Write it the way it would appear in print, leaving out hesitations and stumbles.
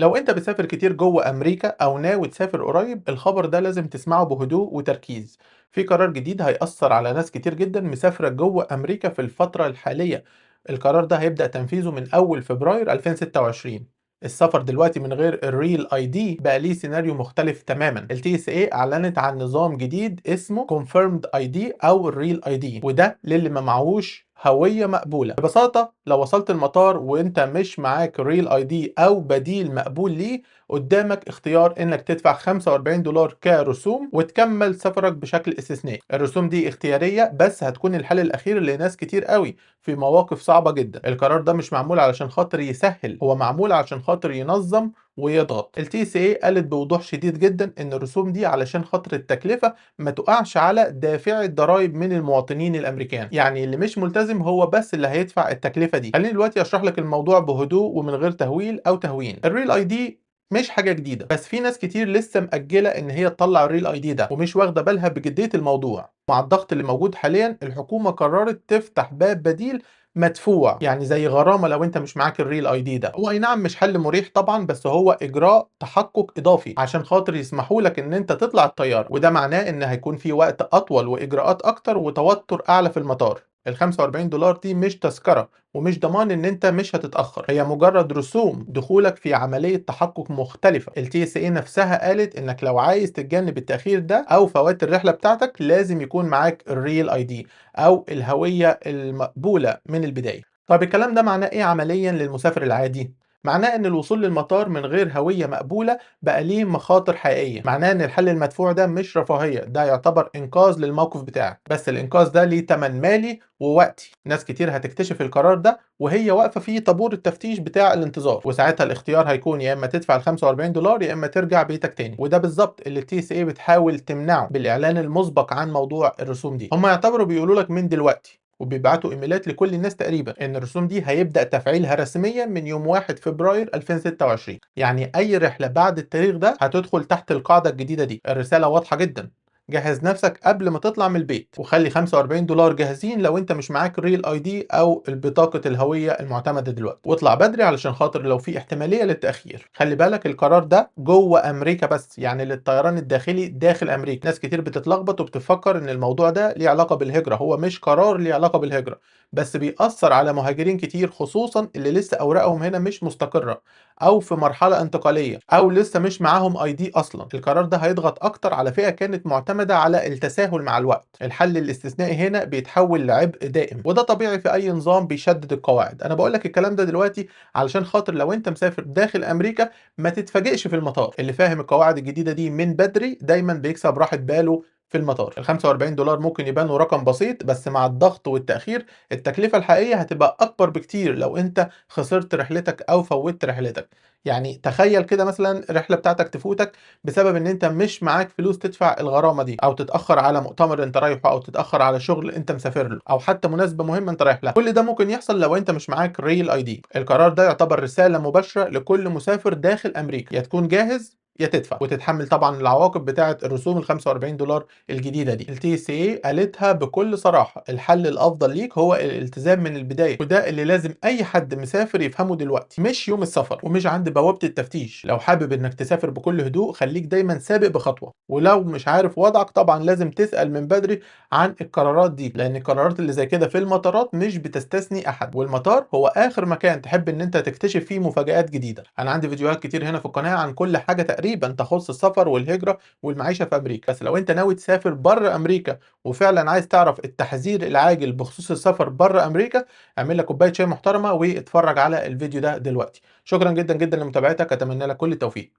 لو انت بتسافر كتير جوه امريكا او ناوي تسافر قريب، الخبر ده لازم تسمعه بهدوء وتركيز. في قرار جديد هيأثر على ناس كتير جدا مسافرة جوه امريكا في الفترة الحالية. القرار ده هيبدأ تنفيذه من اول فبراير 2026. السفر دلوقتي من غير الريل اي دي بقى ليه سيناريو مختلف تماما. ال TSA اعلنت عن نظام جديد اسمه Confirmed ID او الريل اي دي، وده للي ما معهوش هوية مقبولة. ببساطة لو وصلت المطار وانت مش معاك ريل اي دي او بديل مقبول ليه، قدامك اختيار انك تدفع 45 دولار كرسوم وتكمل سفرك بشكل استثنائي. الرسوم دي اختيارية بس هتكون الحل الاخير لناس كتير قوي في مواقف صعبة جدا. القرار ده مش معمول علشان خاطر يسهل، هو معمول علشان خاطر ينظم ويضغط. ال TSA قالت بوضوح شديد جدا ان الرسوم دي علشان خاطر التكلفة ما تقعش على دافعي الضرائب من المواطنين الامريكان، يعني اللي مش ملتزم هو بس اللي هيدفع التكلفة دي. خليني دلوقتي اشرح لك الموضوع بهدوء ومن غير تهويل او تهوين. الريل اي دي مش حاجة جديدة، بس في ناس كتير لسه مأجلة ان هي تطلع الريل اي دي ده ومش واخدة بالها بجدية الموضوع. مع الضغط اللي موجود حاليا، الحكومة قررت تفتح باب بديل مدفوع، يعني زي غرامة لو انت مش معاك الريل اي دي ده. هو اي نعم مش حل مريح طبعا، بس هو اجراء تحقق اضافي عشان خاطر يسمحوا لك ان انت تطلع الطيارة، وده معناه ان هيكون في وقت اطول واجراءات اكتر وتوتر اعلى في المطار. ال 45 دولار دي مش تذكرة ومش ضمان ان انت مش هتتأخر، هي مجرد رسوم دخولك في عملية تحقق مختلفة. ال TSA نفسها قالت انك لو عايز تتجنب التأخير ده او فوات الرحلة بتاعتك لازم يكون معاك الريل اي دي او الهوية المقبولة من البداية. طب الكلام ده معناه ايه عمليا للمسافر العادي؟ معناه ان الوصول للمطار من غير هوية مقبولة بقى ليه مخاطر حقيقية. معناه ان الحل المدفوع ده مش رفاهية، ده يعتبر انقاذ للموقف بتاعك، بس الانقاذ ده ليه تمن مالي ووقتي. ناس كتير هتكتشف القرار ده وهي واقفة في طابور التفتيش بتاع الانتظار، وساعتها الاختيار هيكون يا اما تدفع ال 45 دولار يا اما ترجع بيتك تاني. وده بالظبط اللي التي اس اي بتحاول تمنعه بالاعلان المسبق عن موضوع الرسوم دي. هم يعتبروا بيقولوا لك من دلوقتي وبيبعتوا ايميلات لكل الناس تقريبا ان الرسوم دي هيبدأ تفعيلها رسميا من يوم 1 فبراير 2026. يعني اي رحلة بعد التاريخ ده هتدخل تحت القاعدة الجديدة دي. الرسالة واضحة جدا، جهز نفسك قبل ما تطلع من البيت وخلي 45 دولار جاهزين لو انت مش معاك الريل اي دي او بطاقة الهوية المعتمدة دلوقتي، واطلع بدري علشان خاطر لو في احتمالية للتأخير. خلي بالك القرار ده جوه امريكا بس، يعني للطيران الداخلي داخل امريكا. ناس كتير بتتلخبط وبتفكر ان الموضوع ده ليه علاقة بالهجرة، هو مش قرار ليه علاقة بالهجرة، بس بيأثر على مهاجرين كتير خصوصا اللي لسه اوراقهم هنا مش مستقرة او في مرحلة انتقالية او لسه مش معاهم اي دي اصلا. القرار ده هيضغط اكتر على فئة كانت معتمدة على التساهل مع الوقت. الحل الاستثنائي هنا بيتحول لعبء دائم، وده طبيعي في اي نظام بيشدد القواعد. انا بقول لك الكلام ده دلوقتي علشان خاطر لو انت مسافر داخل امريكا ما تتفاجئش في المطار. اللي فاهم القواعد الجديدة دي من بدري دايما بيكسب راحة باله في المطار. ال 45 دولار ممكن يبانوا رقم بسيط، بس مع الضغط والتأخير التكلفة الحقيقية هتبقى أكبر بكتير لو أنت خسرت رحلتك أو فوتت رحلتك. يعني تخيل كده مثلا الرحلة بتاعتك تفوتك بسبب ان انت مش معاك فلوس تدفع الغرامة دي، او تتأخر على مؤتمر انت رايحه، او تتأخر على شغل انت مسافر له، او حتى مناسبة مهمة انت رايح لها. كل ده ممكن يحصل لو انت مش معاك ريل اي دي. القرار ده يعتبر رسالة مباشرة لكل مسافر داخل امريكا، يا تكون جاهز يا تدفع وتتحمل طبعا العواقب بتاعه الرسوم ال 45 دولار الجديده دي. التي سي اي قالتها بكل صراحه، الحل الافضل ليك هو الالتزام من البدايه، وده اللي لازم اي حد مسافر يفهمه دلوقتي، مش يوم السفر ومش عند بوابه التفتيش. لو حابب انك تسافر بكل هدوء خليك دايما سابق بخطوه، ولو مش عارف وضعك طبعا لازم تسال من بدري عن القرارات دي، لان القرارات اللي زي كده في المطارات مش بتستثني احد، والمطار هو اخر مكان تحب ان انت تكتشف فيه مفاجآت جديده. انا عندي فيديوهات كتير هنا في القناه عن كل حاجه تقريبا تخص السفر والهجره والمعيشه في امريكا. بس لو انت ناوي تسافر بره امريكا وفعلا عايز تعرف التحذير العاجل بخصوص السفر بره امريكا، اعمل لك كوبايه شاي محترمه واتفرج على الفيديو ده دلوقتي. شكرا جدا جدا لمتابعتك، اتمنى لك كل التوفيق.